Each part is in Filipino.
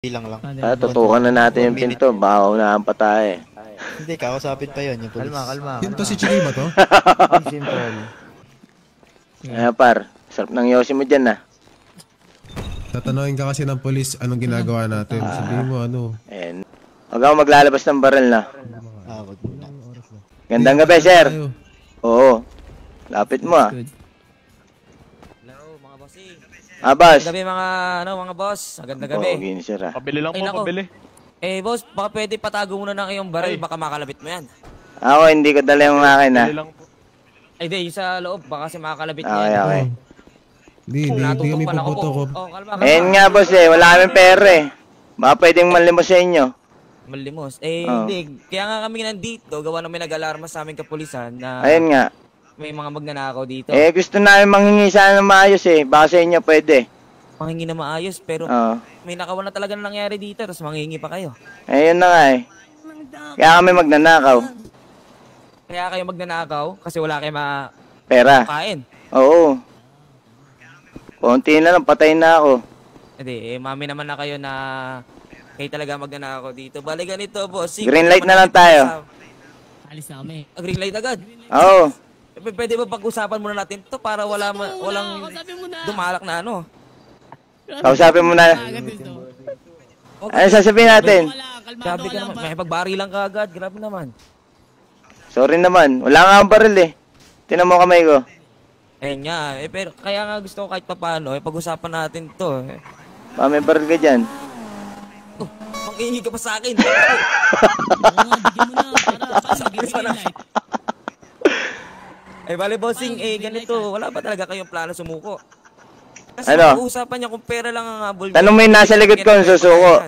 Ilang lang. Tutukan na natin yung pinto. Baka unahan pa tayo eh. Hindi, kausapin pa yun yung police. Kalma. Yun to si Chiki ba to? Simple. Ayan par, sarap ng yosi mo dyan Tatanungin ka kasi ng polis anong ginagawa natin. Sabihin mo ano. Ayan. Huwag ako maglalabas ng baril na. Wag muna. Gandang gabi sir. Oo. Lapit mo Hello, mga bossing. Boss. Gabi mga boss. Maganda gabi. Pogi ni sir Pabili lang Ay, po, nako. pabili. Boss, baka pwede patago muna ng iyong baril, Ay. baka makalabit mo yan. Ako hindi ko dala yung akin Pabili lang po. Ay, di, yung sa loob, baka kasi makakalabit mo Okay, yan. okay. Hindi kami puputo ko. Kalma. Ayan nga boss eh, wala kaming pera eh. Baka pwedeng malimos sa inyo. Malimos. Oo. Hindi. Kaya nga kami nandito, gawa namin nag-alarma sa aming kapulisan na Ayun nga. may mga magnanakaw dito. Gusto namin manghingi sana ng maayos eh. Baka sa inyo pwede. Manghingi na maayos, pero Oo. may nakawan na talaga na nangyari dito, tapos manghingi pa kayo. Ayun na nga eh. Kaya kami magnanakaw. Kaya kayo magnanakaw, kasi wala kayo Pera. makain. Oo. Konti na lang, patay na ako. Hindi, mami naman na kayo na kayo talaga magnanakaw dito. Bali ganito, boss. Green light na lang tayo. Alis na kami. Green light agad. Oo. Pwede ba pag-usapan muna natin to para walang dumalak na ano? Kausapin mo na. Ano sasabihin natin? Grabe ka naman. May pagbari lang ka agad. Grabe naman. Sorry naman. Wala nga ang baril eh. Tinan mo kamay ko. Ayun nga. Pero kaya nga gusto ko kahit papaano, pag-usapan natin to. Baka may baril ka dyan. Mangingi ka pa sa akin. Bale bossing, ganito. Wala ba talaga kayong plano sumuko? Kasi Ano? pag-uusapan niya kung pera lang ang habol. Tanong mo yung nasa likod ko, susuko.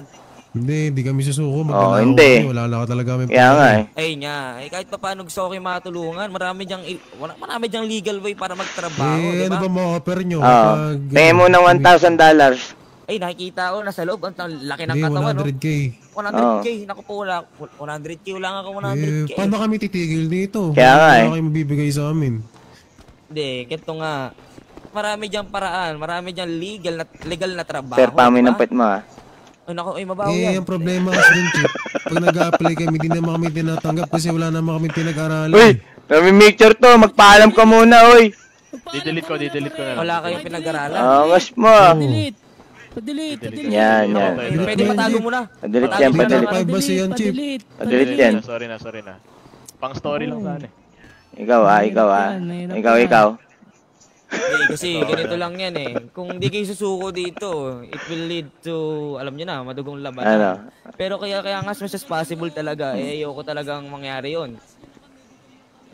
Hindi kami susuko. Oo, hindi. Wala na talaga kami. Kaya nga eh. Ayun nga. Kahit pa paano gusto ko kayo matulungan, marami diyang legal way para magtrabaho, di Ano ba? ba ma-offer nyo? Oo. Tingin mo ng $1,000. Ay, nakikita ko, nasa loob, ang laki ng Hindi, katawan, no? 100k. 100k, naku po, 100k, wala nga ako 100k. Paano kami titigil dito? Kaya nga eh. Wala kayo mabibigay sa amin. Hindi, kito nga, marami diyang paraan, marami diyang legal na trabaho. Sir, pamoy diba? ng pet mo ah. Ay, naku, mabaho yan. Yung problema kasi dun, Chip. Pag nag-a-apply kami, di naman kami tinatanggap kasi wala naman kami pinag-aralan. Uy! Nami-mixture to. Magpaalam ka muna, uy. Didelete ko na lang. Wala kayong pinag-aralan. Angas mo ah. Delete. Yan. Pwede patago mo na. Padelete yan, padelete. 5 ba siya yan, Chip? Padelete yan. Sorry na. Pang story lang sana eh. Ikaw. Ikaw. Kasi ganito lang yan eh. Kung di kayo susuko dito, it will lead to, alam nyo na, madugong laban. Ano? Pero kaya nga as much as possible talaga, ayoko talagang mangyari yon.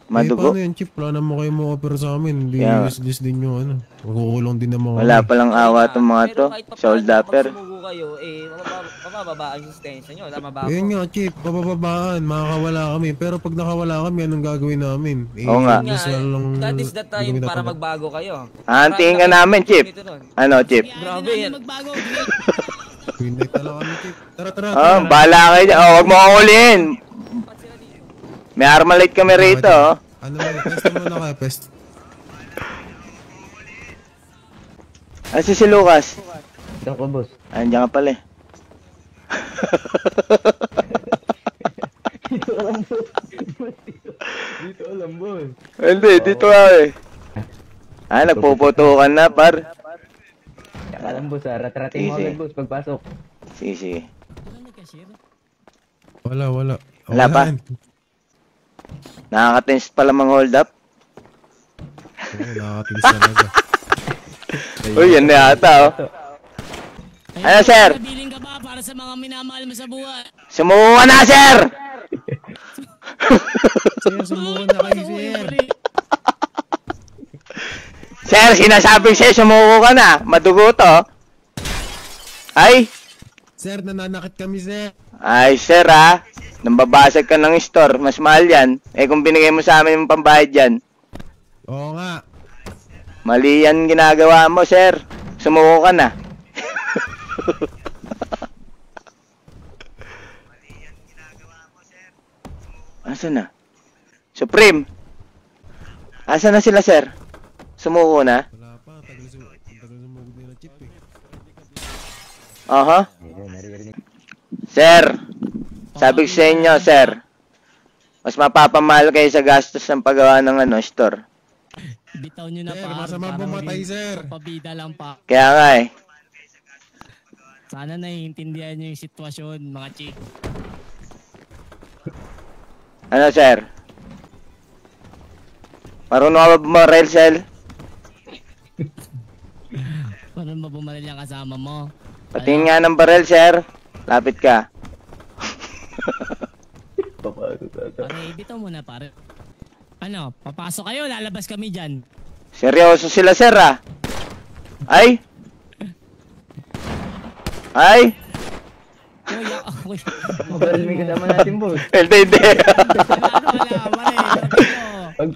Madugo. Paano yan, Chip? Wala naman kayo ma-offer sa amin. Hindi Yeah. useless din yung ano. Magkukulong din naman Wala palang awa tong mga to. Sold upper. Pag sumuko kayo, mabababa ang existensya nyo. Tama ba Ayun ako? nga, Chip. Papababaan. Makakawala kami. Pero pag nakawala kami, anong gagawin namin? Oo nga. Yun nga, that is the time para magbago kayo. Tingin ka namin, Chip. Ano, Chip? Grabe yan. Pinday talaga kami, Chip. Tara. Bahala kayo dyan. Huwag mo akong huliin. May armalite kami rito, oh. Ano ba? Pest mo na kayo, pest. Si Lucas. Diyan ko, boss. Andiyan ka pala eh. Dito alam, boss. Hindi, dito ako eh. Nagpuputukan na, par. Alam, boss, ratrating mo Easy. agad, boss, pagpasok. Sige. Wala. Wala pa? Nakaka-tense pala mga hold up. Oo, nakakatilis talaga. Uy, yan na yata, oh. Ano, sir? Nabiling ka ba para sa mga minamahal mo sa buhay? Sumuko ka na, sir! Sir, sumuko na kayo, sir. Sir, sinasabi sa'yo, sumuko ka na. Madugo to. Ay! Sir, nananakit kami, sir. Ay, sir, ha? Nambabasag ka ng store. Mas mahal yan. Kung binigay mo sa amin yung pambayad yan. Oo nga. Mali yan ginagawa mo, sir. Sumuko ka na. Asan na? Supreme! Asan na sila, sir? Sumuko na? Wala pa, tagal sumugod nila, Chip eh. Aha. Ayun, naririnig. Sir, sabi ko sa inyo, sir, mas mapapamahal kayo sa gastos ng paggawa ng store. Bitaw nyo na Sir, pa. masama bumatay, sir. Pabida lang pa. Kaya nga eh. Sana naiintindihan nyo yung sitwasyon, mga chick. Ano, sir? Marunong ka ba bumarel, sir? Paano ba bumaril yung kasama mo? Patingin nga ng barel, sir. Lapit ka. Pare, bitaw mo na pare. Ano, papasok kayo, lalabas kami dyan. Seryoso sila, sir, ah. Ay! Ay! Kuya, kuya. Mabaril may kasama natin, boss. Hindi. Wala, pare.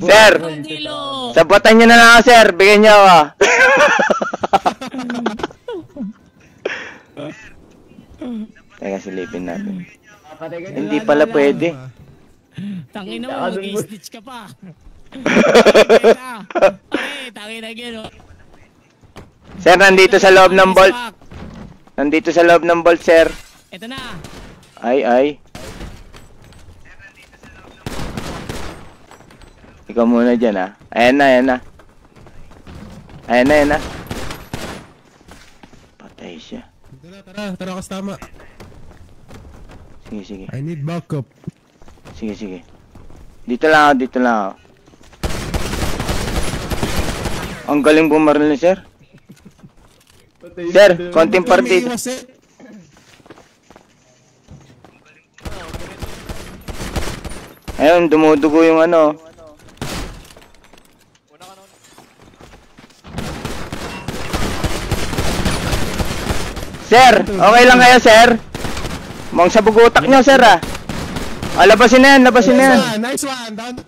Sir! Bandilo! Sabotan nyo na lang ako, sir. Bigyan nyo ako. Teka, silipin natin. Hindi pala pwede. Tangina mo, mag-i-stitch ka pa. Pare, tangina gino. Sir, nandito sa loob ng vault. Nandito sa loob ng vault, sir. Ito na. Ay. Ikaw muna dyan, ah. Ayan na. Patay siya. Tara, kastama. Sige. I need backup. Sige. Dito lang ako. Ang galing bumaril ni sir. Sir, konting partid. May iwas, eh. Ayun, dumudugo yung ano. Sir, okay lang kayo, sir? Mong sa bugutak nyo, sir, ah. Labasin na yan. Nice one. Down.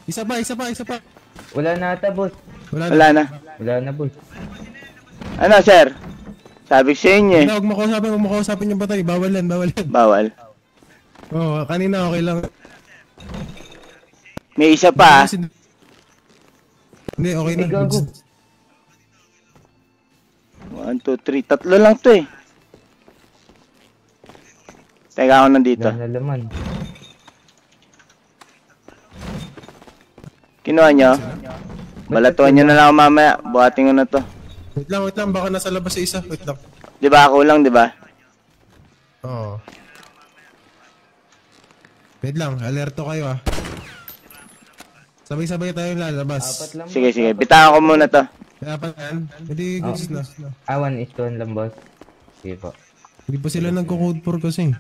Isa pa. Wala na ata, boss. Wala na. Wala na, boss. Ano, sir? Sabi ko sa inyo, eh. Huwag mo kausapin yung batay. Bawal yan. Bawal. Oo, kanina okay lang. May isa pa, ah. Hindi, okay na. Ay, gago. 1, 2, 3. Tatlo lang to, eh. Teka, ako nandito. Wala na laman. Kinuha nyo? Balatuan nyo na lang ako mamaya. Buhatin ko na to. Wait lang. Baka nasa labas sa isa. Wait lang. Di ba? Kulang, di ba? Oo. Wait lang. Alerto kayo, ah. Sabay-sabay tayong lalabas. Apat lang. Sige. Bitawan ko muna to. Kaya pa yan. Hindi, goods na. 1:1 lang, boss. Sige po. Hindi pa sila nagko-code 4 kasi.